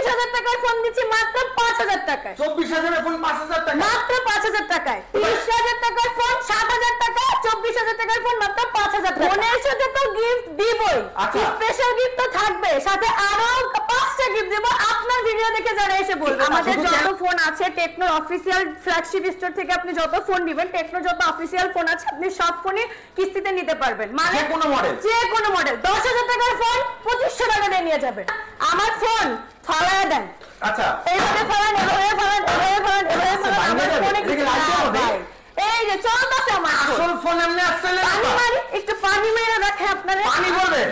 24,000 টাকার ফোন দিচ্ছি মাত্র 5,000 টাকায়। 24,000 এর ফোন 5,000 টাকা, মাত্র 5,000 টাকায়। 30,000 টাকার ফোন 7,000 টাকা, 24,000 টাকার ফোন মাত্র 5,000 টাকা। ফোনের সাথে তো গিফট দিবই, স্পেশাল গিফট তো থাকবে, সাথে আরো 5টা গিফট দেব আপনার ভিডিও দেখে যারা এসে বলবে। আমাদের যত ফোন আছে টেকনোর অফিসিয়াল ফ্ল্যাগশিপ স্টোর থেকে আপনি যত ফোন দিবেন, টেকনোর যত অফিসিয়াল ফোন আছে আপনি সব ফোনই কিস্তিতে নিতে পারবেন। মানে যে কোনো মডেল 10,000 টাকার ফোন 2500 টাকা দিয়ে নিয়ে যাবেন। আমার ফোন ফালায় দেন, আচ্ছা এইভাবে ফালান, এভাবে ফালান, এভাবে ফালান, এভাবে ফালান, আমার ফোনে কিছু নাই। এই যে চলতেছে আমার আসল ফোন এমনি আসলে পানি মারি, একটু পানি মেরে রাখে আপনারা। পানি বলবে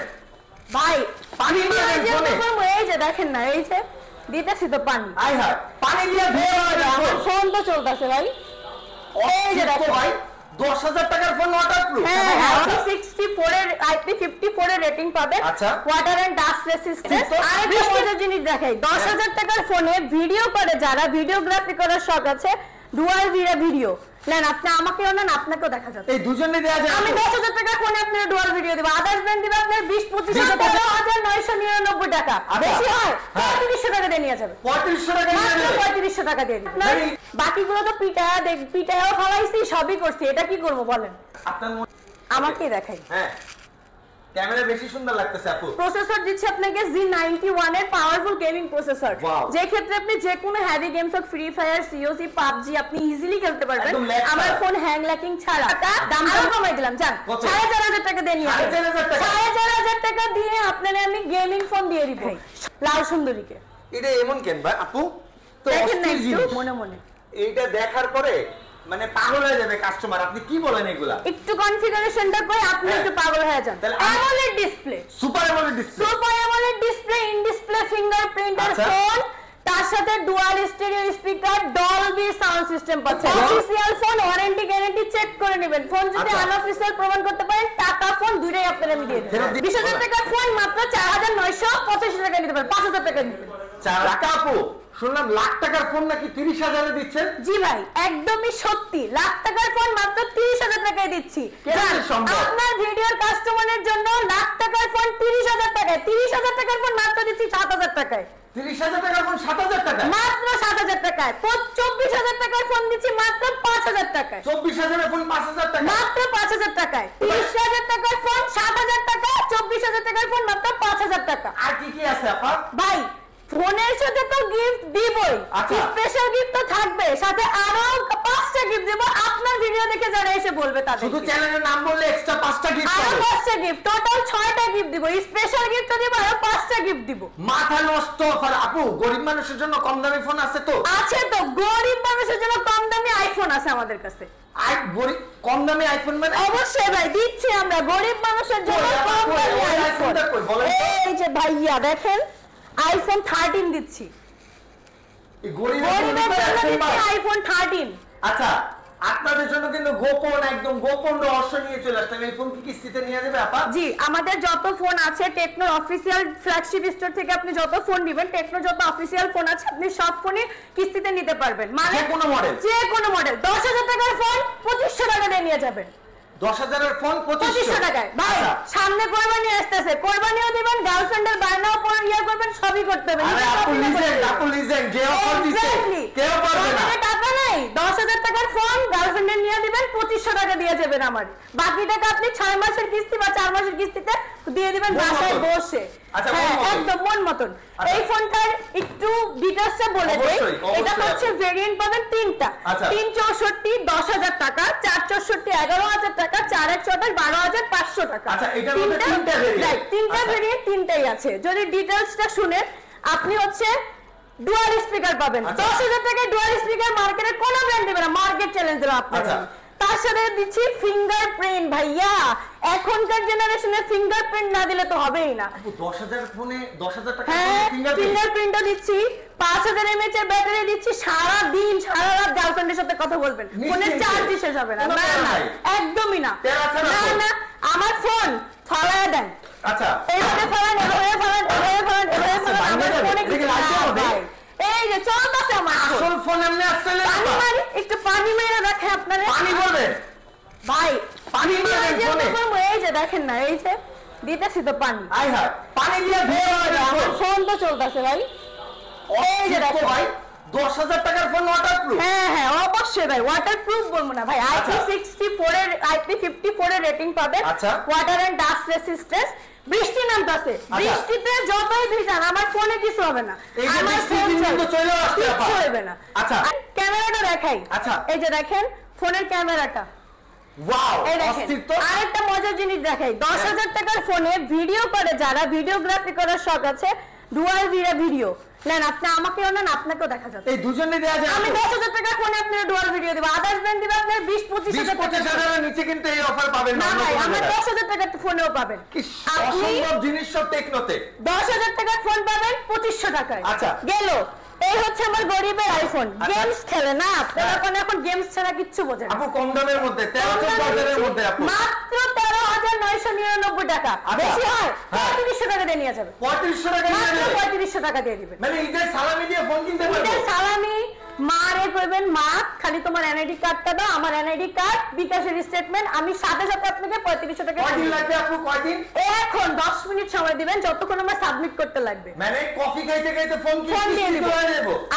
ভাই, পানি দিয়ে দেন ফোনে। এই যে দেখেন না, এই যে দিতেছি তো পানি, আই হায় পানি দিয়ে ধুয়ে আমার ফোন তো চলতেছে ভাই। এই যে দেখো ভাই 10,000 টাকার ফোন ওয়াটারপ্রুফ। হ্যাঁ, আপনি 64 এর IP54 এর রেটিং পাবেন, ওয়াটার এন্ড ডাস্ট রেসিস্ট্যান্ট। আরেকটা মজার জিনিস দেখাই, 10,000 টাকার ফোনে ভিডিও করে যারা ভিডিওগ্রাফি করার শখ আছে, ডুয়াল ভিডিও নেন, আপনি আমাকেও নেন, আপনাকেও দেখা যাবে, এই দুজনে দেয়া যায়। আমি 10,000 টাকার ফোনে আপনার ডুয়াল ভিডিও দেব, আদার্স ব্র্যান্ড দিবে আপনার 20-25,000 টাকা, 13,999 টাকা, বেশি হয় 3500 টাকা দিয়ে নিয়ে যাবে। 3500 টাকা দিয়ে নিয়ে যাবে, 3500 টাকা দিয়ে দিবেন। বাকিগুলো তো পিটায়ও ফলাইছি, সবই করছি, এটা কি করব বলেন? আপনার আমাকে দেখাই। হ্যাঁ, ক্যামেরা বেশি সুন্দর লাগতেছে আপু। প্রসেসর দিচ্ছে আপনাকে Z91 এর পাওয়ারফুল গেমিং প্রসেসর, যে ক্ষেত্রে আপনি যে কোনো হেভি গেমস হোক, ফ্রি ফায়ার, সিওসি, পাবজি আপনি ইজিলি খেলতে পারবেন আমার ফোন হ্যাং ল্যাকিং ছাড়া। দাম আরো কমাই দিলাম, জান 4,500 টাকা দিয়ে নিয়ে 4,500 টাকা দিয়ে আপনারে আমি গেমিং ফোন দিয়ে দিব লাল সুন্দরীকে। এটা এমন কেন ভাই আপু? তো দেখেন না একটু মনে মনে, এইটা দেখার পরে মানে পাগল হয়ে যাবে কাস্টমার। আপনি কি বলেন এগুলা? একটু কনফিগারেশনটা কই আপনি একটু পাগল হয়ে যান। AMOLED display, super AMOLED display, super AMOLED display, in display ফিঙ্গারপ্রিন্টার ফোন, তার সাথে dual stereo speaker, Dolby sound system পাচ্ছেন। Official phone warranty guarantee check করে নেবেন, ফোন যদি আনঅফিশিয়াল প্রমাণ করতে পারেন টাকা ফোন দুইটাই আপনারা আমি দিয়ে দেব। 20,000 টাকার ফোন মাত্র 4,985 টাকা নিতে পারেন, 5,000 টাকা দিবেন। 4 টাকা আপু? শুনলাম লাখ টাকার ফোন নাকি 30,000 এ দিচ্ছেন। জি ভাই, একদমই সত্যি, লাখ টাকার ফোন মাত্র 30,000 টাকায় দিচ্ছি। আপনার ভিডিওর কাস্টমারের জন্য লাখ টাকার ফোন 30,000 টাকায়, 30,000 টাকার ফোন মাত্র দিচ্ছি 7,000 টাকায়। 30,000 টাকার ফোন 7,000 টাকা, মাত্র 7,000 টাকায়। 24,000 টাকার ফোন দিচ্ছি মাত্র 5,000 টাকায়। 24,000 এর ফোন 5,000 টাকা, মাত্র 5,000 টাকায়। 30,000 টাকার ফোন 7,000 টাকা, 24,000 টাকার ফোন মাত্র 5,000 টাকা। আর কি কি আছে আপা? ভাই, ফোনের সাথে তো গিফট দিবই, স্পেশাল গিফট তো থাকবে, সাথে আরো 5টা গিফট দেব আপনার ভিডিও দেখে যারা এসে বলবে তাদের। শুধু চ্যানেলের নাম বললে এক্সট্রা 5টা গিফট পাবে, আরো 5টা গিফট, টোটাল 6টা গিফট দিব, স্পেশাল গিফট দিব, আরো 5টা গিফট দিব। মাথা নষ্ট অফার আপু। গরিব মানুষের জন্য কম দামি ফোন আছে তো? আছে তো, গরিব মানুষের জন্য কম দামি আইফোন আছে আমাদের কাছে। কম দামি আইফোন মানে? অবশ্যই ভাই, দিচ্ছি আমরা গরিব মানুষের জন্য কম দামি আইফোন। এই যে ভাইয়া দেখেন, আইফোন 13 দিচ্ছি গরিবের জন্য, আইফোন 13। আচ্ছা, আপনাদের জন্য কিন্তু গোপন, একদম গোপন রহস্য নিয়ে চলে আসলাম। এই ফোন কি কিস্তিতে নিয়ে যাবে আপা? জি, আমাদের যত ফোন আছে টেকনোর অফিসিয়াল ফ্ল্যাগশিপ স্টোর থেকে আপনি যত ফোন দিবেন, টেকনোর যত অফিসিয়াল ফোন আছে আপনি সব ফোনই কিস্তিতে নিতে পারবেন। মানে যে কোনো মডেল 10,000 টাকার ফোন 2500 টাকা দিয়ে নিয়ে যাবেন। 10,000 এর ফোন 2500 টাকায়। ভাই, সামনে কোরবানি আসতেছে, কোরবানিও দিবেন, গার্লফ্রেন্ডের বায়নাও পরে ইয়া করবেন, সবই করতে হবে। আরে আপু লিজেন্ড যে অফার দিছে কেউ পারবে না। টাকা নাই, 10,000 টাকার ফোন গার্লফ্রেন্ডের নিয়ে দিবেন, 2500 টাকা দিয়ে যাবেন আমার। বাকি টাকা আপনি 6 মাসের কিস্তি বা 4 মাসের কিস্তিতে দিয়ে দিবেন বাসায় বসে। একদম মন মতন। এই ফোনটার একটু ডিটেইলসটা বলে দেই। এটা হচ্ছে ভেরিয়েন্ট পাবেন 3টা, 364 10,000 টাকা, 464 11,000 টাকা, 4124 12,500 টাকা। আচ্ছা, এটার মধ্যে 3টা ভেরিয়েন্ট, 3টা ভেরিয়েন্ট 3টাই আছে। যদি ডিটেইলসটা শুনেন, আপনি হচ্ছে ডুয়াল স্পিকার পাবেন। 10,000 টাকায় ডুয়াল স্পিকার মার্কেটে কোনো ব্র্যান্ড দিবে না, মার্কেট চ্যালেঞ্জ দিলাম আপনারা। তার সাথে দিচ্ছি ফিঙ্গারপ্রিন্ট। ভাইয়া, এখনকার জেনারেশনে ফিঙ্গারপ্রিন্ট না দিলে তো হবেই না। 10,000 ফোনে 10,000 টাকা ফিঙ্গারপ্রিন্টও দিচ্ছি, 5,000 mAh এর ব্যাটারি দিচ্ছি, সারা দিন সারা রাত গার্লফ্রেন্ডের সাথে কথা বলবেন, ফোনের চার্জ শেষ হবে না। না না, একদমই না। না না, আমার ফোন ফালায় দেন। আচ্ছা, এইভাবে ফালান, এভাবে ফালান, এভাবে ফালান, এভাবে ফালান, আমার ফোনে কিছু নাই। এই যে চলতেছে আমার আসল ফোন এমনি আসলে পানি মারি, একটু পানি মেরে রাখে আপনারা। পানি বলবে ভাই, পানি দিয়ে দেন ফোনে। এই যে দেখেন না, এই যে দিতেছি তো পানি। আই হায়, পানি দিয়ে ধুয়ে আমার ফোন তো চলতেছে ভাই। এই যে দেখো ভাই 10,000 টাকার ফোন ওয়াটারপ্রুফ। হ্যাঁ হ্যাঁ অবশ্যই ভাই ওয়াটারপ্রুফ বলবো না ভাই IP64 এর IP54 এর রেটিং পাবেন ওয়াটার এন্ড ডাস্ট রেসিস্ট্যান্স বৃষ্টি নামতাছে বৃষ্টিতে যতই ভিজান আমার ফোনে কিছু হবে না আমার ফোন চলে আসছে কিছু হবে না আচ্ছা ক্যামেরাটা দেখাই আচ্ছা এই যে দেখেন ফোনের ক্যামেরাটা ওয়াও অস্থির তো আরেকটা মজার জিনিস দেখাই 10,000 টাকার ফোনে ভিডিও করে যারা ভিডিওগ্রাফি করার শখ আছে ডুয়াল ভিডিও নেন আপনি আমাকেও নেন আপনাকেও দেখা যাবে এই দুজনে দেয়া যায় আমি 10,000 টাকার ফোনে আপনার ডুয়াল ভিডিও দেব আদার্স ব্র্যান্ড দিবে আপনার 20-25,000 এর নিচে কিন্তু এই অফার পাবেন না ভাই আমরা 10,000 টাকার ফোনেও পাবেন আপনি অসম্ভব জিনিস সব টেকনোতে 10,000 টাকার ফোন পাবেন 2500 টাকায় আচ্ছা গেল এই হচ্ছে আমার গরিবের আইফোন গেমস খেলে না আপনারা এখন গেমস ছাড়া কিচ্ছু বোঝেন না আপু কম দামের মধ্যে 13,000 এর মধ্যে আপু মাত্র 13,999 টাকা বেশি হয় 3500 টাকা দিয়ে নিয়ে যাবে 3500 টাকা দিয়ে মাত্র 3500 টাকা দিয়ে দিবে মানে ঈদের সালামি দিয়ে ফোন কিনতে পারবো ঈদের সালামি মারে কইবেন মা খালি তোমার এনআইডি কার্ডটা দাও আমার এনআইডি কার্ড বিকাশের স্টেটমেন্ট আমি সাথে সাথে আপনাকে 3500 টাকা কয়দিন লাগবে আপু কয়দিন এখন 10 মিনিট সময় দিবেন যতক্ষণ আমার সাবমিট করতে লাগবে মানে কফি খাইতে খাইতে ফোন দিয়ে দিব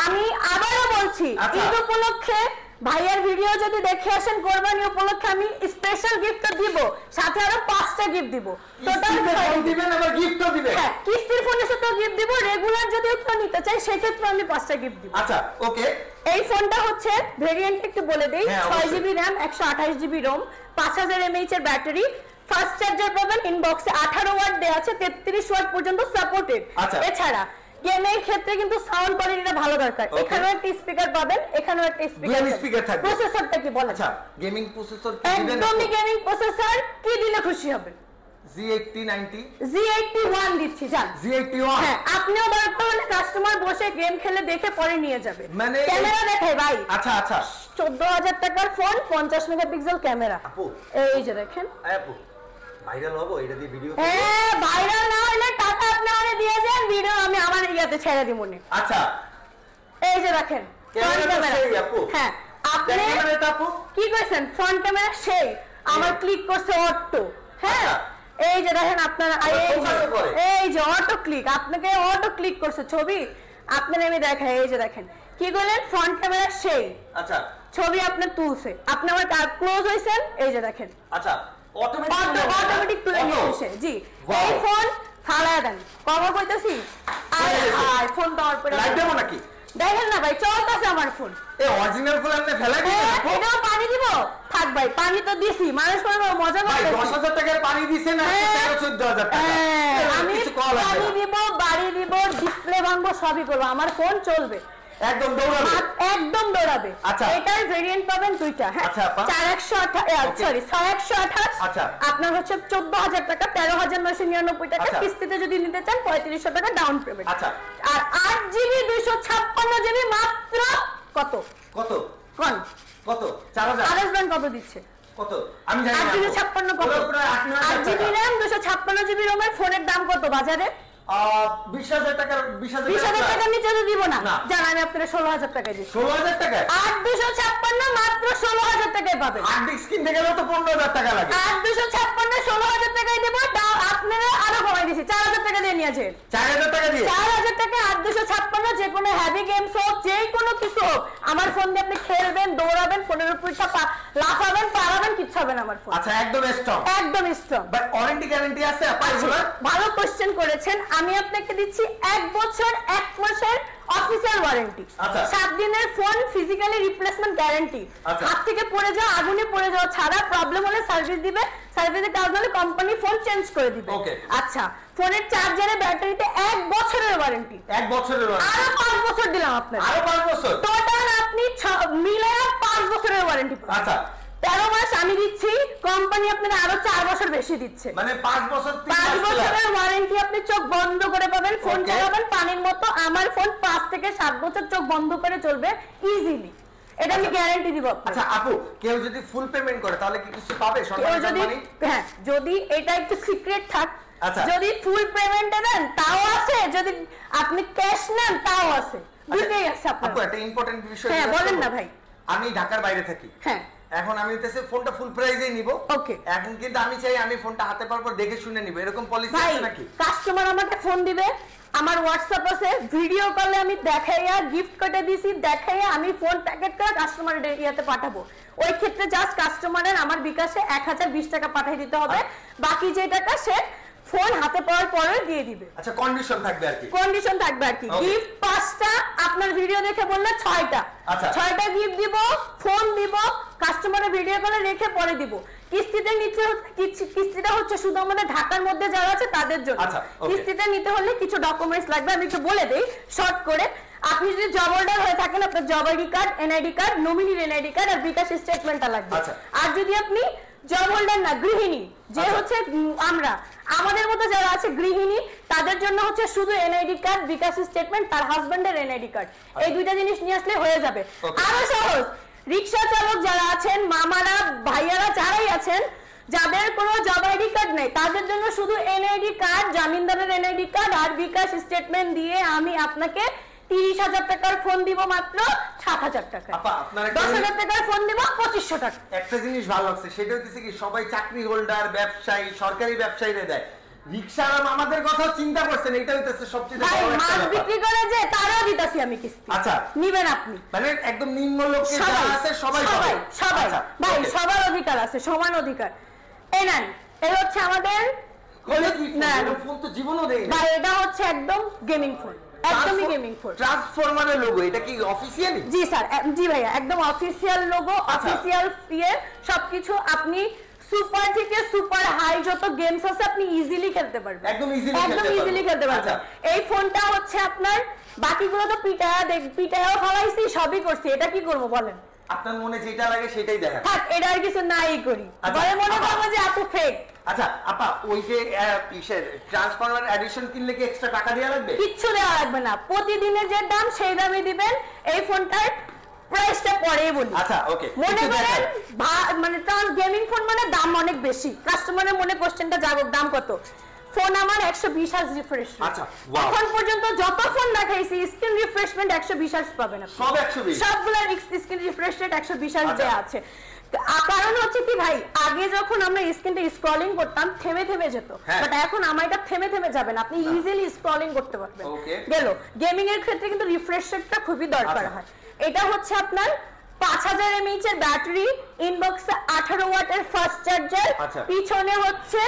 আমি আবারও বলছি ঈদ উপলক্ষে ভাইয়ার ভিডিও যদি দেখে আসেন কোরবানি উপলক্ষে আমি স্পেশাল গিফট দিব সাথে আরো 5টা গিফট দিব টোটাল ফোন দিবেন আবার গিফটও দিবেন হ্যাঁ কিস্তির ফোনের সাথে গিফট দিব রেগুলার যদি কেউ নিতে চাই সেক্ষেত্রে আমি 5টা গিফট দিব আচ্ছা ওকে এই ফোনটা হচ্ছে ভেরিয়েন্ট একটু বলে দেই 6GB RAM 128GB ROM 5000 mAh এর ব্যাটারি ফাস্ট চার্জার পাবেন ইনবক্সে 18 ওয়াট দেয়া আছে 33 ওয়াট পর্যন্ত সাপোর্টেড এছাড়া গেমের ক্ষেত্রে কিন্তু সাউন্ড কোয়ালিটিটা ভালো দরকার এখানেও একটা স্পিকার পাবেন এখানেও একটা স্পিকার থাকবে প্রসেসরটা কি বলেন আচ্ছা গেমিং প্রসেসর কি দিবেন একদমই গেমিং প্রসেসর কি দিলে খুশি হবে Z80 Z81 দিচ্ছি জান Z81 হ্যাঁ আপনিও দরকার হলে কাস্টমার বসে গেম খেলে দেখে পরে নিয়ে যাবে মানে ক্যামেরা দেখাই ভাই আচ্ছা আচ্ছা 14,000 টাকার ফোন 50 মেগাপিক্সেল ক্যামেরা আপু এই যে দেখেন আপু ভাইরাল হবো এটা দিয়ে ভিডিও হ্যাঁ ভাইরাল না হলে টাকা আপনি আমারে দিয়ে দেন ভিডিও আমি আমার ইয়াতে ছেড়ে দিব নি আচ্ছা এই যে দেখেন ক্যামেরা সেই আপু হ্যাঁ আপনি ক্যামেরাটা আপু কি কইছেন ফ্রন্ট ক্যামেরা সেই আমার ক্লিক করছে অটো হ্যাঁ এই যে দেখেন আপনারা এই যে অটো ক্লিক আপনাকে অটো ক্লিক করছে ছবি আপনার আমি দেখাই এই যে দেখেন কি করলেন ফ্রন্ট ক্যামেরা সেই আচ্ছা ছবি আপনার তুলছে আপনি আমার ক্লোজ হইছেন এই যে দেখেন আচ্ছা অটোমেটিক তুলে নিয়েছে জি এই ফোন ফালায় দেন কভার কইতাছি আর ফোন তো আমার পরে লাইট দেবো নাকি দেখেন না ভাই চলতেছে আমার ফোন এই অরিজিনাল ফোন আপনি ফেলাই দিবেন এটাও পানি দিব থাক ভাই পানি তো দিছি মানুষ মজা করে 10,000 টাকার পানি দিছেন না 13-14,000 টাকা আমি পানি দিব বাড়ি দিব ডিসপ্লে ভাঙবো সবই করবো আমার ফোন চলবে একদম দৌড়াবে আচ্ছা এটার ভেরিয়েন্ট পাবেন দুইটা হ্যাঁ আচ্ছা 6128 আচ্ছা আপনার হচ্ছে 14,000 টাকা 13,999 টাকা কিস্তিতে যদি নিতে চান 3500 টাকা ডাউন পেমেন্ট আচ্ছা আর 8GB 256GB মাত্র কত কত কোন কত 4000 আরএস ব্যাংক কত দিচ্ছে কত আমি জানি না 8GB 56 কত 8GB RAM 256GB ROM এর ফোনের দাম কত বাজারে 20,000 টাকা 20,000 টাকা নিচে তো দিব না জান আমি আপনাকে 16,000 টাকা দিই 16,000 টাকা 8,256 মাত্র 16,000 টাকায় পাবেন 8 ডিস্ক কিনতে গেলেও তো 15,000 টাকা লাগে 8,256 16,000 টাকায় দেব আপনারা আরো কমাই দিছি 4,000 টাকা দিয়ে নিয়ে যান 4,000 টাকা দিয়ে 4,000 টাকা 8,256 যে কোনো হেভি গেমস হোক যে কোনো কিছু হোক আমার ফোন দিয়ে আপনি খেলবেন দৌড়াবেন ফোনের উপর লাফাবেন পারাবেন কিচ্ছু হবে না আমার ফোন আচ্ছা একদম স্ট্রং বাট ওয়ারেন্টি গ্যারান্টি আছে আপনার ভালো কোশ্চেন করেছেন আমি আপনাকে দিচ্ছি 1 বছর 1 মাসের অফিসিয়াল ওয়ারেন্টি 7 দিনের ফোন ফিজিক্যালি রিপ্লেসমেন্ট গ্যারান্টি হাত থেকে পড়ে যাওয়া আগুনে পড়ে যাওয়া ছাড়া প্রবলেম হলে সার্ভিস দিবে সার্ভিসে কাজ হলে কোম্পানি ফোন চেঞ্জ করে দিবে আচ্ছা ফোনের চার্জারে ব্যাটারিতে 1 বছরের ওয়ারেন্টি 1 বছরের ওয়ারেন্টি আরো 5 বছর দিলাম আপনাকে আরো 5 বছর টোটাল আপনি মিলায়া 5 বছরের ওয়ারেন্টি আচ্ছা 13 মাস আমি দিচ্ছি কোম্পানি আপনাকে আরো 4 বছর বেশি দিচ্ছে মানে 5 বছর 5 বছরের ওয়ারেন্টি আপনি চোখ বন্ধ করে পাবেন ফোন চালাবেন পানির মতো আমার ফোন 5 থেকে 7 বছর চোখ বন্ধ করে চলবে ইজিলি এটা আমি গ্যারান্টি দিব আচ্ছা আপু কেউ যদি ফুল পেমেন্ট করে তাহলে কি কিছু পাবে সরকারি মানি হ্যাঁ যদি এটা একটু সিক্রেট থাক যদি ফুল পেমেন্টে দেন তাও আছে যদি আপনি ক্যাশ নেন তাও আছে দুটোই আছে আপনার আপু একটা ইম্পর্টেন্ট বিষয় হ্যাঁ বলেন না ভাই আমি ঢাকার বাইরে থাকি হ্যাঁ এখন আমি তেছে ফোনটা ফুল প্রাইসেই নিব ওকে এখন কিন্তু আমি চাই আমি ফোনটা হাতে পাওয়ার পর দেখে শুনে নিব এরকম পলিসি আছে নাকি কাস্টমার আমাকে ফোন দিবে আমার WhatsApp আছে, ভিডিও কলে আমি দেখাইয়া গিফট কেটে দিছি, দেখাইয়া আমি ফোন প্যাকেট করে কাস্টমারের এরিয়াতে পাঠাবো। ওই ক্ষেত্রে জাস্ট কাস্টমারের আমার বিকাশে 1020 টাকা পাঠিয়ে দিতে হবে, বাকি যে টাকা সে ফোন হাতে পাওয়ার পরে দিয়ে দিবে। আচ্ছা কন্ডিশন থাকবে আর কি? কন্ডিশন থাকবে আর কি, গিফট 5টা, আপনার ভিডিও দেখে বললে 6টা। আচ্ছা 6টা গিফট দিব, ফোন দিব, কাস্টমারের ভিডিও কলে রেখে পরে দিব। কিস্তিতে নিতে, কিস্তিটা হচ্ছে শুধু আমাদের ঢাকার মধ্যে যারা আছে তাদের জন্য। কিস্তিতে নিতে হলে কিছু ডকুমেন্টস লাগবে, আমি একটু বলে দেই শর্ট করে। আপনি যদি জব হোল্ডার হয়ে থাকেন, আপনার job ID card, NID card, নমিনির এনআইডি কার্ড আর বিকাশ স্টেটমেন্টটা লাগবে। আর যদি আপনি জব হোল্ডার না, গৃহিণী, যে হচ্ছে আমরা আমাদের মতো যারা আছে গৃহিণী, তাদের জন্য হচ্ছে শুধু এনআইডি কার্ড, বিকাশ স্টেটমেন্ট, তার হাজবেন্ডের এনআইডি কার্ড, এই দুইটা জিনিস নিয়ে আসলে হয়ে যাবে। আরো সহজ, রিকশা চালক যারা আছেন, মামারা, ভাইয়ারা যারাই আছেন, যাদের কোনো জব আইডি কার্ড নেই, তাদের জন্য শুধু এনআইডি কার্ড, জামিনদারের এনআইডি কার্ড আর বিকাশ স্টেটমেন্ট দিয়ে আমি আপনাকে 30,000 টাকার ফোন দিব মাত্র 7,000 টাকা। 10,000 টাকার ফোন দিব 2,500 টাকা। একটা জিনিস ভালো লাগছে, সেটা হচ্ছে কি সবাই চাকরি হোল্ডার, ব্যবসায়ী, সরকারি ব্যবসায়ীরা দেয়, রিকশাওয়ালা আমাদের কথা চিন্তা করছেন, এটা হইতেছে সবচেয়ে বড় একটা মাছ বিক্রি করে যে তারাও দিতাছি আমি কিস্তি। আচ্ছা নিবেন আপনি, মানে একদম নিম্ন লোকে যারা আছে সবাই সবাই ভাই সবার অধিকার আছে, সমান অধিকার। এই নেন, এই হচ্ছে আমাদের ফোন, তো জীবনও দেই না ভাই, এটা হচ্ছে একদম গেমিং ফোন, একদমই গেমিং ফোন। ট্রান্সফরমারের লোগো, এটা কি অফিশিয়ালি? জি স্যার, জি ভাইয়া, একদম অফিশিয়াল লোগো, অফিশিয়াল ইয়ে সবকিছু। আপনি সুপার থেকে সুপার হাই যত গেমস আছে আপনি ইজিলি খেলতে পারবেন, একদম ইজিলি খেলতে পারবেন। এই ফোনটা হচ্ছে আপনার, বাকিগুলো তো পিটায়াও ফলাইছি, সবই করছি, এটা কি করব বলেন? আপনার মনে যেটা লাগে সেটাই দেখেন। থাক, এটা আর কিছু নাই করি, বলে মনে করবো যে এত ফেক। আচ্ছা আপা, ওই যে ট্রান্সফরমার এডিশন কিনলে কি এক্সট্রা টাকা দেওয়া লাগবে? কিচ্ছু দেওয়া লাগবে না, প্রতিদিনের যে দাম সেই দামই দিবেন। এই ফোনটার প্রাইসটা পরেই বলি। আচ্ছা ওকে, মনে করেন মানে গেমিং ফোন মানে দাম অনেক বেশি, কাস্টমারের মনে কোশ্চেনটা জাগুক, দাম কত? ফোন আমার 120 হার্জ রিফ্রেশ। আচ্ছা, এখন পর্যন্ত যত ফোন দেখাইছি স্ক্রিন রিফ্রেশমেন্ট 120 হার্জ পাবেন আপনি, সব 120, সবগুলোর স্ক্রিন রিফ্রেশ রেট 120 হার্জ দেয়া আছে। কারণ হচ্ছে কি ভাই, আগে যখন আমরা স্ক্রিনটা স্ক্রলিং করতাম থেমে থেমে যেত, বাট এখন আমার এটা থেমে থেমে যাবে না, আপনি ইজিলি স্ক্রলিং করতে পারবেন। গেল, গেমিং এর ক্ষেত্রে কিন্তু রিফ্রেশ রেটটা খুবই দরকার হয়। এটা হচ্ছে আপনার 5000 mAh এর ব্যাটারি, ইনবক্সে 18 ওয়াটের ফাস্ট চার্জার, পিছনে হচ্ছে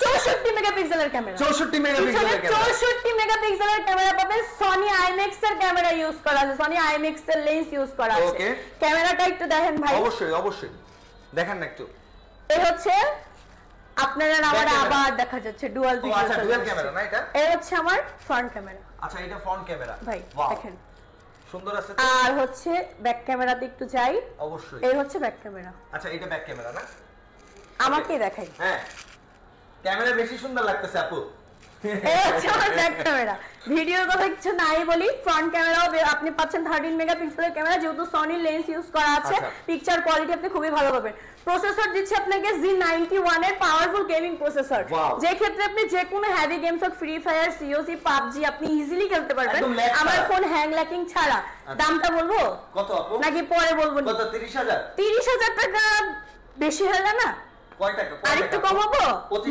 64 মেগাপিক্সেলের ক্যামেরা। 64 মেগাপিক্সেলের ক্যামেরা পাবেন। সনি IMX এর ক্যামেরা ইউজ করা আছে, সনি IMX এর লেন্স ইউজ করা আছে। ক্যামেরাটা একটু দেখেন ভাই। অবশ্যই দেখেন না একটু। এই হচ্ছে আপনারা আমার আবার দেখা যাচ্ছে ডুয়াল ভিডিও। আচ্ছা ডুয়াল ক্যামেরা না এটা? এই হচ্ছে আমার ফ্রন্ট ক্যামেরা। আচ্ছা এটা ফ্রন্ট ক্যামেরা ভাই, দেখেন সুন্দর আছে। আর হচ্ছে ব্যাক ক্যামেরাতে একটু যাই। অবশ্যই এই হচ্ছে ব্যাক ক্যামেরা। আচ্ছা এটা ব্যাক ক্যামেরা না? আমাকে দেখাই। হ্যাঁ, ক্যামেরা বেশি সুন্দর লাগতেছে আপু। এই হচ্ছে আমার ব্যাক ক্যামেরা। ভিডিওর কথা কিছু নাই বলি, ফ্রন্ট ক্যামেরাও আপনি পাচ্ছেন 13 মেগাপিক্সেলের ক্যামেরা, যেহেতু সনি লেন্স ইউজ করা আছে, পিকচার কোয়ালিটি আপনি খুবই ভালো পাবেন। প্রসেসর দিচ্ছে আপনাকে Z91 এর পাওয়ারফুল গেমিং প্রসেসর, যে ক্ষেত্রে আপনি যে কোনো হেভি গেমস হোক, ফ্রি ফায়ার, সিওসি, পাবজি আপনি ইজিলি খেলতে পারবেন আমার ফোন হ্যাং ল্যাকিং ছাড়া। দামটা বলবো কত আপু? নাকি পরে বলবো? কত? 30,000? 30,000 টাকা বেশি হয়ে যায় না? কয় টাকা? আরেকটু কমাবো,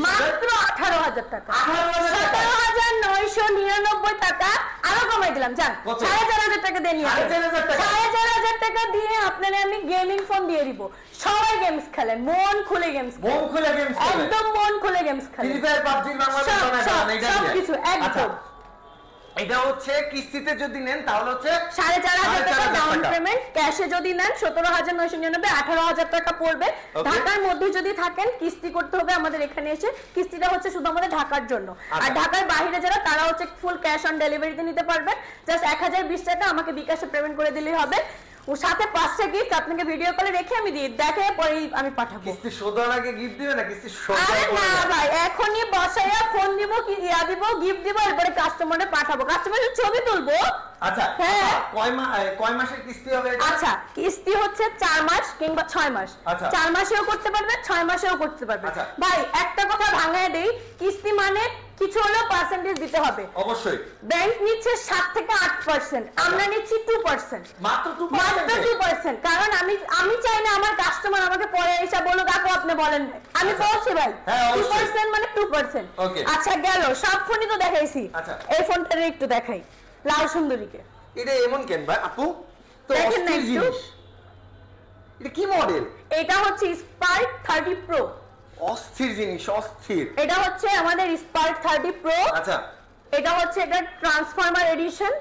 মাত্র 18,000 টাকা। 17,999 টাকা আরো কমাই দিলাম, যান 4,500 টাকা দিয়ে নিয়ে 4,500 টাকা দিয়ে আপনারা আমি গেমিং ফোন দিয়ে দিব। সবাই গেমস খেলেন, মন খুলে গেমস খেলেন, একদম মন খুলে গেমস খেলেন। ফ্রি ফায়ার, পাবজি, সবকিছু একদম। এটা হচ্ছে কিস্তিতে যদি নেন তাহলে হচ্ছে 4,500 টাকা ডাউন পেমেন্ট, ক্যাশে যদি নেন 17,999, 18,000 টাকা পড়বে। ঢাকার মধ্যে যদি থাকেন কিস্তি করতে হবে আমাদের এখানে এসে। কিস্তিটা হচ্ছে শুধু আমাদের ঢাকার জন্য, আর ঢাকার বাইরে যারা তারা হচ্ছে ফুল ক্যাশ অন ডেলিভারিতে নিতে পারবেন। জাস্ট 1020 টাকা আমাকে বিকাশে পেমেন্ট করে দিলেই হবে। ও সাথে 5টা গিফট আপনাকে ভিডিও কলে রেখে আমি দিই, দেখে পরেই আমি পাঠাবো। কিস্তি শোধার আগে গিফট দিবে না? কিস্তি শোধ না ভাই, এখনই বসাইয়া ফোন দিব, কি দিব, গিফট দিব, এরপরে কাস্টমারে পাঠাবো, কাস্টমারের ছবি তুলবো। আচ্ছা হ্যাঁ, কয় মাসের কিস্তি হবে এটা? আচ্ছা কিস্তি হচ্ছে 4 মাস কিংবা 6 মাস। 4 মাসেও করতে পারবেন, 6 মাসেও করতে পারবেন। ভাই একটা কথা ভাঙায় দেই, কিস্তি মানে কিছু হলেও পার্সেন্টেজ দিতে হবে। অবশ্যই। ব্যাংক নিচ্ছে 7 থেকে 8%, আমরা নিচ্ছি 2%, মাত্র 2%। 2%, কারণ আমি চাই না আমার কাস্টমার আমাকে পরে এসে বলুক আপু আপনি বলেন না, আমি বলছি ভাই 2% মানে 2%। আচ্ছা গেল, সব ফোনই তো দেখাইছি, এই ফোনটার একটু দেখাই, লাল সুন্দরীকে। এটা এমন কেন ভাই আপু? তো অস্থির জিনিস, এটা কি মডেল? এটা হচ্ছে স্পার্ক 30 প্রো। অস্থির জিনিস, অস্থির। এটা হচ্ছে আমাদের স্পার্ক 30 প্রো। আচ্ছা, এটা হচ্ছে এটা ট্রান্সফরমার এডিশন,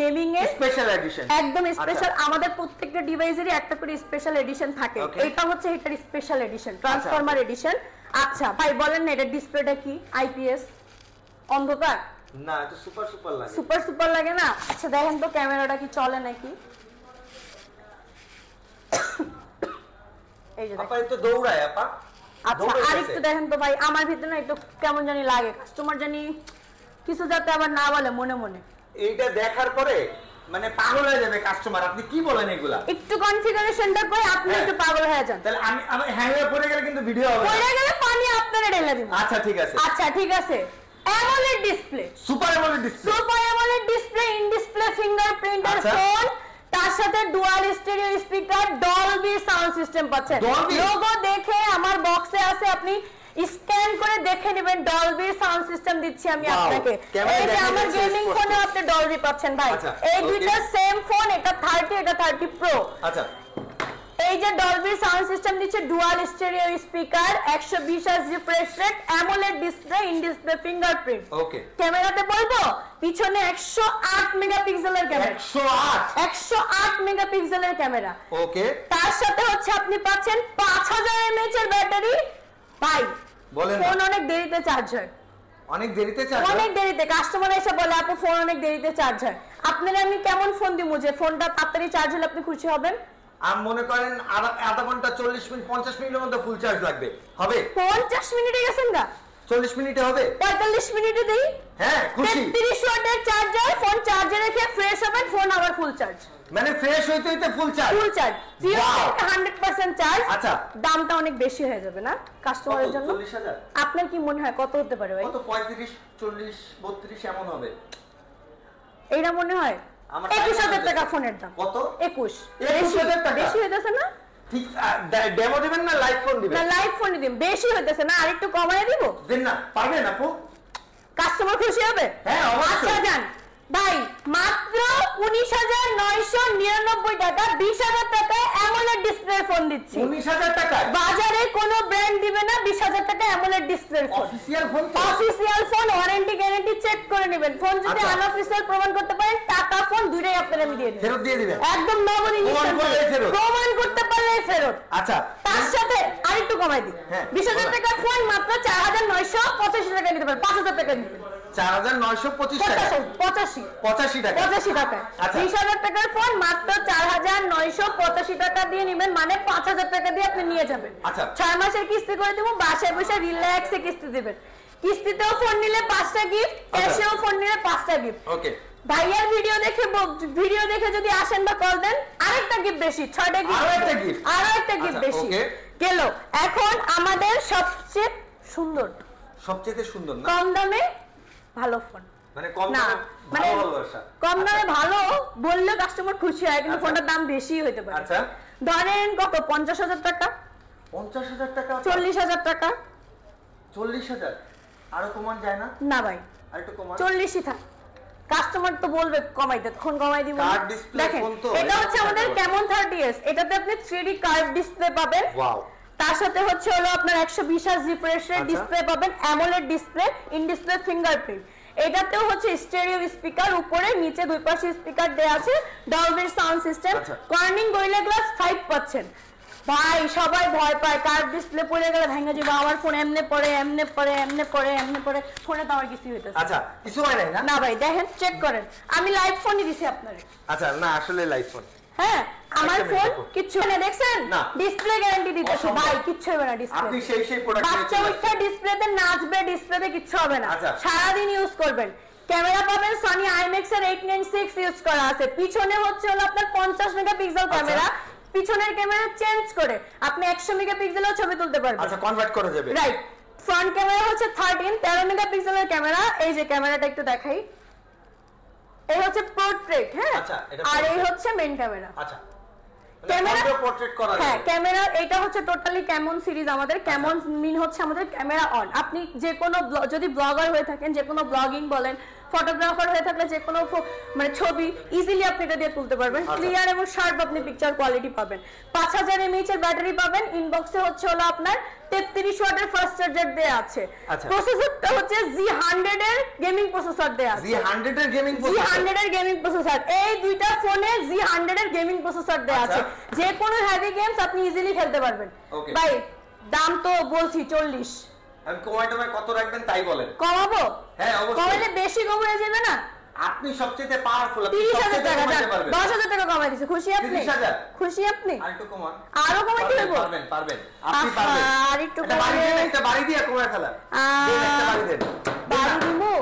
গেমিং এর স্পেশাল এডিশন, একদম স্পেশাল। আমাদের প্রত্যেকটা ডিভাইসেরই একটা করে স্পেশাল এডিশন থাকে, এটা হচ্ছে এটার স্পেশাল এডিশন, ট্রান্সফরমার এডিশন। আচ্ছা ভাই বলেন না এটা ডিসপ্লেটা কি? আইপিএস অন্ধকার না, এটা সুপার সুপার লাগে। সুপার সুপার লাগে না? আচ্ছা দেখেন তো ক্যামেরাটা কি চলে নাকি। এই যে আপা এটা দৌড়ায় আপা। আচ্ছা আরেকটু দেখেন তো ভাই, আমার ভিতরে না একটু কেমন জানি লাগে, কাস্টমার জানি কিছু যাতে আবার না বলে মনে মনে। এইটা দেখার পরে মানে পাগল হয়ে যাবে কাস্টমার। আপনি কি বলেন এগুলা? একটু কনফিগারেশনটা করে আপনি একটু পাগল হয়ে যান। তাহলে আমি হ্যাং হয়ে পড়ে গেলে কিন্তু ভিডিও হবে না। পড়ে গেলে পানি আপনারে ঢেলে দিব। আচ্ছা ঠিক আছে। আচ্ছা ঠিক আছে। AMOLED display, super AMOLED display, super AMOLED display, in display ফিঙ্গারপ্রিন্টের ফোন, তার সাথে dual stereo speaker, Dolby sound system পাচ্ছেন। লোগো দেখে আমার বক্সে আছে, আপনি স্ক্যান করে দেখে নেবেন, ডলবি সাউন্ড সিস্টেম দিচ্ছি আমি আপনাকে। এই যে আমার গেমিং ফোনে আপনি ডলবি পাচ্ছেন ভাই। এই দুইটা সেম ফোন, এটা 30 এটা 30 প্রো। আচ্ছা এই যে ডলবি সাউন্ড সিস্টেম দিচ্ছে, dual stereo speaker, 120 hertz refresh rate, AMOLED display, in display fingerprint. Okay, ক্যামেরাতে বলবো পিছনে 108 মেগাপিক্সেলের ক্যামেরা, 108 মেগাপিক্সেলের ক্যামেরা। ওকে, তার সাথে হচ্ছে আপনি পাচ্ছেন 5000 mAh এর ব্যাটারি। ভাই বলেন ফোন অনেক দেরিতে চার্জ হয়, অনেক দেরিতে চার্জ হয়, অনেক দেরিতে। কাস্টমার এসে বলে আপু ফোন অনেক দেরিতে চার্জ হয়। আপনারা আমি কেমন ফোন দিমু যে ফোনটা তাড়াতাড়ি চার্জ হলে আপনি খুশি হবেন? আমি মনে করেন আধা ঘন্টা 40 মিনিট 50 মিনিটের মধ্যে ফুল চার্জ লাগবে, হবে? 50 মিনিটে গেছেন না, 40 মিনিটে হবে, 45 মিনিটে দেই। হ্যাঁ খুশি। 33 ওয়াটের চার্জার, ফোন চার্জে রেখে ফ্রেশ হবেন, ফোন আবার ফুল চার্জ, মানে ফ্রেশ হইতে হইতে full charge, full charge 100% charge. আচ্ছা দামটা অনেক বেশি হয়ে যাবে না কাস্টমারের জন্য? 40,000। আপনার কি মনে হয় কত হতে পারে ভাই? কত 35 40 32 এমন হবে এইটা মনে হয় 21,000 টাকা ফোনের দাম। কত? 21,000 টাকা বেশি হইতেছে না? ঠিক ডেমো দিবেন না লাইভ ফোন দিবেন? না লাইভ ফোন দিবেন, বেশি হইতেছে না, আরেকটু কমায় দিব। দেন না, পারবেন আপু? কাস্টমার খুশি হবে? হ্যাঁ অবশ্যই। আচ্ছা যান ভাই, মাত্র 19,999 টাকা, 20,000 টাকায় অ্যামোলেড ডিসপ্লে ফোন দিচ্ছি। 19,000 টাকা বাজারে কোনো ব্র্যান্ড দিবে না 20,000 টাকা AMOLED display phone. Official phone, official phone, warranty guarantee check করে নেবেন। ফোন যদি আনঅফিশিয়াল প্রমাণ করতে পারেন, টাকা ফোন দুইটাই আপনারা আমি দিয়ে দেব, ফেরত দিয়ে দিবেন, একদম নগদ ইনস্ট্যান্ট ফেরত, প্রমাণ করতে পারলে ফেরত। আচ্ছা তার সাথে আরেকটু কমাই দিই, 20,000 টাকার ফোন মাত্র 4,985 টাকা নিতে পারেন, 5,000 টাকা দিবেন। 4,925 টাকা, 85 টাকা, 85 টাকা। 20,000 টাকার ফোন মাত্র 4,985 টাকা দিয়ে নেবেন, মানে 5,000 টাকা দিয়ে আপনি নিয়ে যাবেন। 6 মাসের কিস্তি করে দেবো, বাসায় বসে রিল্যাক্সে কিস্তি দিবেন। কিস্তিতেও ফোন নিলে 5টা গিফট, ক্যাশেও ফোন নিলে 5টা গিফট। ওকে, ভাইয়ার ভিডিও দেখে যদি আসেন বা কল দেন, আরেকটা গিফট বেশি, 6টা গিফট, আরেকটা গিফট বেশি গেল। এখন আমাদের সবচেয়ে সুন্দর না কম দামে ভালো ফোন, মানে কম দামে ভালো ভালোবাসা, কম দামে ভালো বললে কাস্টমার খুশি হয়, কিন্তু ফোনটার দাম বেশি হতে পারে। আচ্ছা ধরেন কত, 50,000 টাকা, 50,000 টাকা, 40,000 টাকা, 40,000 আরো কমান যায় না? না ভাই আরেকটু কমান, 40ই থাক। কাস্টমার তো বলবে কমাইতে, তখন কমাই দিব। দেখেন এটা হচ্ছে আমাদের কেমন 30s, এটাতে আপনি 3D কার্ভ ডিসপ্লে পাবেন। ওয়াও, তার সাথে হচ্ছে হলো আপনার 120 হার্জ রিফ্রেশ রেট ডিসপ্লে পাবেন, AMOLED display, in display fingerprint. এটাতেও হচ্ছে স্টেরিও স্পিকার, উপরে নিচে দুই পাশে স্পিকার দেয়া আছে, Dolby sound system, Corning gorilla glass 5 পাচ্ছেন। ভাই সবাই ভয় পায় কার্ভ ডিসপ্লে পড়ে গেলে ভেঙে যাবে, আমার ফোন এমনে পড়ে ফোনে তো আমার কিছু হইতেছে। আচ্ছা কিছু হয় না? না ভাই দেখেন, চেক করেন, আমি লাইভ ফোনই দিছি আপনারে। আচ্ছা না আসলে লাইভ ফোন, হ্যাঁ আমার ফোন কিচ্ছু না, দেখছেন ডিসপ্লে গ্যারান্টি দিতেছি ভাই, কিচ্ছু হবে না ডিসপ্লে। আপনি সেই প্রোডাক্ট বাচ্চা উঠে ডিসপ্লেতে নাচবে, ডিসপ্লেতে কিচ্ছু হবে না, সারা দিন ইউজ করবেন। ক্যামেরা পাবেন সনি আইম্যাক্স এর 896 ইউজ করা আছে। পিছনে হচ্ছে হলো আপনার 50 মেগাপিক্সেল ক্যামেরা, পিছনের ক্যামেরা চেঞ্জ করে আপনি 100 মেগাপিক্সেলেও ছবি তুলতে পারবেন। আচ্ছা কনভার্ট করা যাবে, রাইট। ফ্রন্ট ক্যামেরা হচ্ছে 13 মেগাপিক্সেলের ক্যামেরা। এই যে ক্যামেরাটা একটু দেখাই, এই হচ্ছে পোর্ট্রেট, হ্যাঁ, আর এই হচ্ছে মেইন ক্যামেরা। আচ্ছা ক্যামেরা পোর্ট্রেট করা হ্যাঁ ক্যামেরা এটা হচ্ছে টোটালি ক্যামন সিরিজ আমাদের ক্যামন মিন হচ্ছে আমাদের ক্যামেরা অন আপনি যে কোনো যদি ব্লগার হয়ে থাকেন যে কোনো ব্লগিং বলেন ফটোগ্রাফার হয়ে থাকলে যে কোনো মানে ছবি ইজিলি আপনি এটা দিয়ে তুলতে পারবেন ক্লিয়ার এবং শার্প আপনি পিকচার কোয়ালিটি পাবেন 5000 mAh এর ব্যাটারি পাবেন ইনবক্সে হচ্ছে হলো আপনার 33 ওয়াটের ফাস্ট চার্জার দেয়া আছে প্রসেসরটা হচ্ছে Z100 এর গেমিং প্রসেসর দেয়া আছে Z100 এর গেমিং প্রসেসর এই দুইটা ফোনে Z100 এর গেমিং প্রসেসর দেয়া আছে যে কোনো হেভি গেমস আপনি ইজিলি খেলতে পারবেন ভাই দাম তো বলছি 40 আমি কমাইতে কত রাখবেন তাই বলেন কমাবো হ্যাঁ অবশ্যই কমাইলে বেশি কমে যাবে না আপনি সবচেয়ে পাওয়ারফুল আপনি 30000 টাকা 10000 টাকা কমাই দিয়েছে খুশি আপনি 30000 খুশি আপনি আরেকটু কমান আরো কমাই দিবেন পারবেন আপনি পারবেন আর একটু কমাই একটা বাড়ি দিয়ে কমায় ফেলা দেন একটা বাড়ি দেন বাড়ি দিমু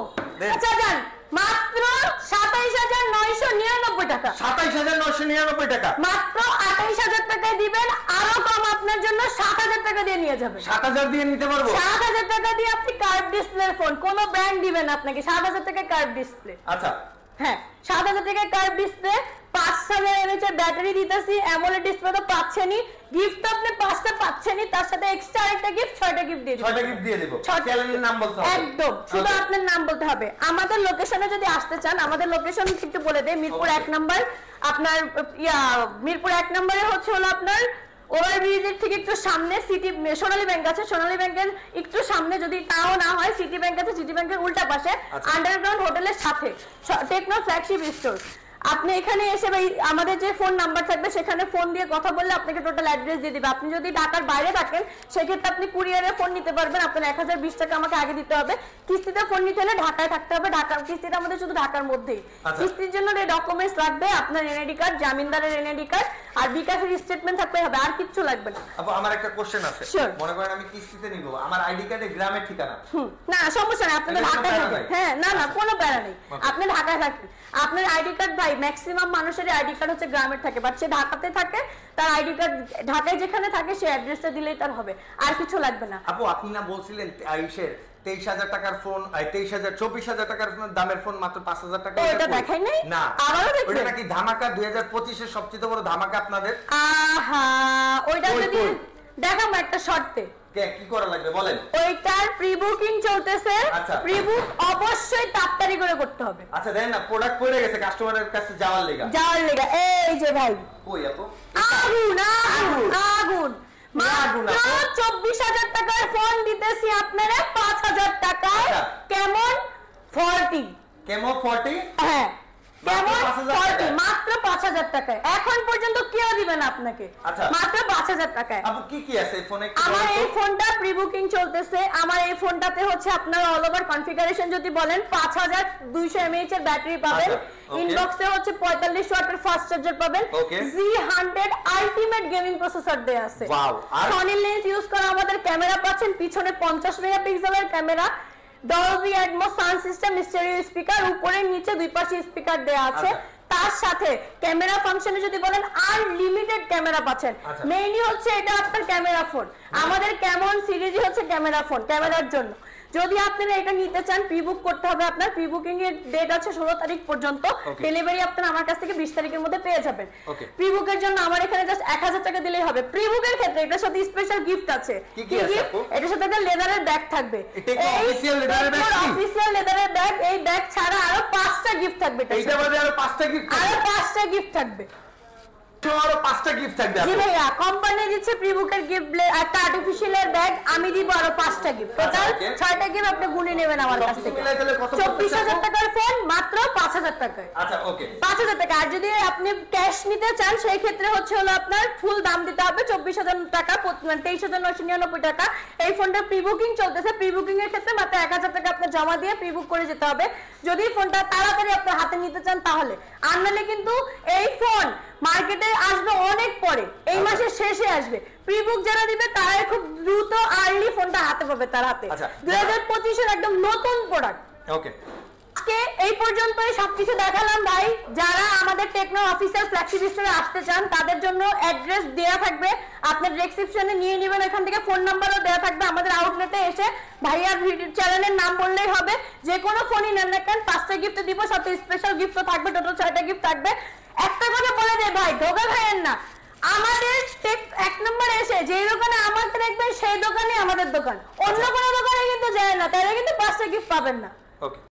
আচ্ছা জান মাত্র 27999 টাকা 27999 টাকা মাত্র 28000 টাকায় দিবেন আরো কম আপনার জন্য 7000 টাকা দিয়ে নিয়ে যাবেন 7000 দিয়ে নিতে পারবো 7000 টাকা দিয়ে আপনি কার্ভ ডিসপ্লে ফোন কোন ব্র্যান্ড দিবেন আপনাকে 7000 টাকা কার্ভ ডিসপ্লে আচ্ছা হ্যাঁ 7000 টাকা কার্ভ ডিসপ্লে 5000 mAh এর ব্যাটারি দিতেছি অ্যামোলেড ডিসপ্লে তো পাচ্ছেনই গিফট আপনি 5টা পাচ্ছেনই তার সাথে এক্সট্রা আরেকটা গিফট 6টা গিফট দিয়ে দেব 6টা গিফট দিয়ে দেব চ্যানেলের নাম বলতে হবে একদম শুধু আপনার নাম বলতে হবে আমাদের লোকেশনে যদি আসতে চান আমাদের লোকেশন একটু বলে দেই মিরপুর 1 নাম্বার আপনার মিরপুর 1 নম্বরে হচ্ছে হলো আপনার ওভারব্রিজের থেকে একটু সামনে সিটি সোনালী ব্যাংক আছে সোনালী ব্যাংকের একটু সামনে যদি তাও না হয় সিটি ব্যাংক আছে সিটি ব্যাংকের উল্টা পাশে আন্ডারগ্রাউন্ড হোটেলের সাথে টেকনো ফ্ল্যাগশিপ স্টোর আপনি এখানে এসে আমাদের যে ফোন নাম্বার থাকবে সেখানে ফোন দিয়ে কথা বললে আপনাকে টোটাল অ্যাড্রেস দিয়ে দিবে আপনি যদি ঢাকার বাইরে থাকেন সেক্ষেত্রে আপনি কুরিয়ারে ফোন নিতে পারবেন আপনার 1020 টাকা আমাকে আগে দিতে হবে কিস্তিতে ফোন নিতে হলে ঢাকায় থাকতে হবে ঢাকার কিস্তিটা আমাদের শুধু ঢাকার মধ্যেই কিস্তির জন্য এই ডকুমেন্টস লাগবে আপনার এনআইডি কার্ড জামিনদারের এনআইডি কার্ড আর বিকাশের স্টেটমেন্ট থাকতে হবে আর কিছু লাগবে না আপু আমার একটা কোশ্চেন আছে মনে করেন আমি কিস্তিতে নিব আমার আইডি কার্ডে গ্রামের ঠিকানা না সমস্যা নাই আপনি ঢাকায় থাকেন হ্যাঁ না কোনো প্যারা নেই আপনি ঢাকায় থাকেন আপনার আইডি কার্ড ভাই ম্যাক্সিমাম মানুষের আইডি কার্ড হচ্ছে গ্রামের থাকে বাট সে ঢাকাতে থাকে তার আইডি কার্ড ঢাকায় যেখানে থাকে সে অ্যাড্রেসটা দিলেই তার হবে আর কিছু লাগবে না আপু আপনি না বলছিলেন আইশের 23000 টাকার ফোন 24000 টাকার দামের ফোন মাত্র 5000 টাকা এটা দেখাই নাই না আবারো দেখবেন ওটা নাকি ধামাকা 2025 এর সবচেয়ে বড় ধামাকা আপনাদের আহা ওইটা যদি দেখাম একটা শর্তে কি করা লাগবে বলেন ওইটার প্রি বুকিং চলতেছে প্রি বুক অবশ্যই তাড়াতাড়ি করে করতে হবে আচ্ছা দেন না প্রোডাক্ট পড়ে গেছে কাস্টমারের কাছে যাওয়ার লাগা এই যে ভাই কই আপু আগুন মাত্র 24000 টাকার ফোন দিতেছি আপনারা 5000 টাকায় কেমন 40 হ্যাঁ কেমন 40 মাত্র 5000 টাকায় এখন পর্যন্ত কেউ দিবেন আপনাকে মাত্র 5000 টাকায় আপু কি আছে এই ফোনে আমার এই ফোনটা প্রি বুকিং চলতেছে আমার এই ফোনটাতে হচ্ছে আপনারা অল ওভার কনফিগারেশন যদি বলেন 5200 mAh এর ব্যাটারি পাবেন ইনবক্সে হচ্ছে 45 ওয়াটের ফাস্ট চার্জার পাবেন Z100 আলটিমেট গেমিং প্রসেসর দেয়া আছে সনি লেন্স ইউজ করা আমাদের ক্যামেরা পাচ্ছেন পিছনে 50 মেগাপিক্সেলের camera Dolby atoms sound system stereo speaker উপরে নিচে দুই পাশে স্পিকার দেয়া আছে তার সাথে ক্যামেরা ফাংশনে যদি বলেন আনলিমিটেড ক্যামেরা পাচ্ছেন মেইনলি হচ্ছে এটা আপনার ক্যামেরা ফোন আমাদের কেমন সিরিজই হচ্ছে ক্যামেরা ফোন ক্যামেরার জন্য যদি আপনারা এটা নিতে চান প্রি বুক করতে হবে আপনার প্রি বুকিং এর ডেট আছে 16 তারিখ পর্যন্ত ডেলিভারি আপনারা আমার কাছ থেকে 20 তারিখের মধ্যে পেয়ে যাবেন প্রি বুকের জন্য আমার এখানে জাস্ট 1000 টাকা দিলেই হবে প্রি বুকের ক্ষেত্রে এটার সাথে স্পেশাল গিফট আছে কি গিফট এটার সাথে একটা লেদারের ব্যাগ থাকবে অফিশিয়াল লেদারের ব্যাগ অফিশিয়াল লেদারের ব্যাগ এই ব্যাগ ছাড়া আরো 5টা গিফট থাকবে এইটা বাদে আরো 5টা গিফট থাকবে আরো 5টা গিফট থাকবে জি ভাইয়া কোম্পানি দিচ্ছে প্রি বুকের গিফট একটা আর্টিফিশিয়াল এর ব্যাগ আমি দিব আরো 5টা গিফট টোটাল 6টা গিফট আপনি গুনে নেবেন আমার কাছ থেকে 24000 টাকার ফোন মাত্র 5000 টাকায় আচ্ছা ওকে 5000 টাকা আর যদি আপনি ক্যাশ নিতে চান সেই ক্ষেত্রে হচ্ছে হলো আপনার ফুল দাম দিতে হবে 24000 টাকা 23999 টাকা এই ফোনটা প্রি বুকিং চলতেছে প্রি বুকিং এর ক্ষেত্রে মাত্র 1000 টাকা আপনি জমা দিয়ে প্রি বুক করে যেতে হবে যদি ফোনটা তাড়াতাড়ি আপনার হাতে নিতে চান তাহলে আর নালে কিন্তু এই ফোন মার্কেটে আসবে অনেক পরে এই মাসের শেষে আসবে প্রি বুক যারা দিবে তারা খুব দ্রুত আর্লি ফোনটা হাতে পাবে তার হাতে 2025 এর একদম নতুন প্রোডাক্ট ওকে আজকে এই পর্যন্তই সবকিছু দেখালাম ভাই যারা আমাদের টেকনো অফিসিয়াল ফ্ল্যাগশিপ স্টোরে আসতে চান তাদের জন্য অ্যাড্রেস দেয়া থাকবে আপনার ডেসক্রিপশনে নিয়ে নেবেন এখান থেকে ফোন নাম্বারও দেয়া থাকবে আমাদের আউটলেটে এসে ভাইয়ার ভিডিও চ্যানেলের নাম বললেই হবে যে কোনো ফোনই নেন না কেন 5টা গিফট দিব সাথে স্পেশাল গিফটও থাকবে টোটাল 6টা গিফট থাকবে একটা কথা বলে দে ভাই ধোকা খায়েন না আমাদের এক নম্বরে এসে যেই দোকানে আমাদের দেখবেন সেই দোকানে আমাদের দোকান, অন্য কোনো দোকানে কিন্তু যায় না, তাহলে কিন্তু 5টা গিফট পাবেন না। ওকে।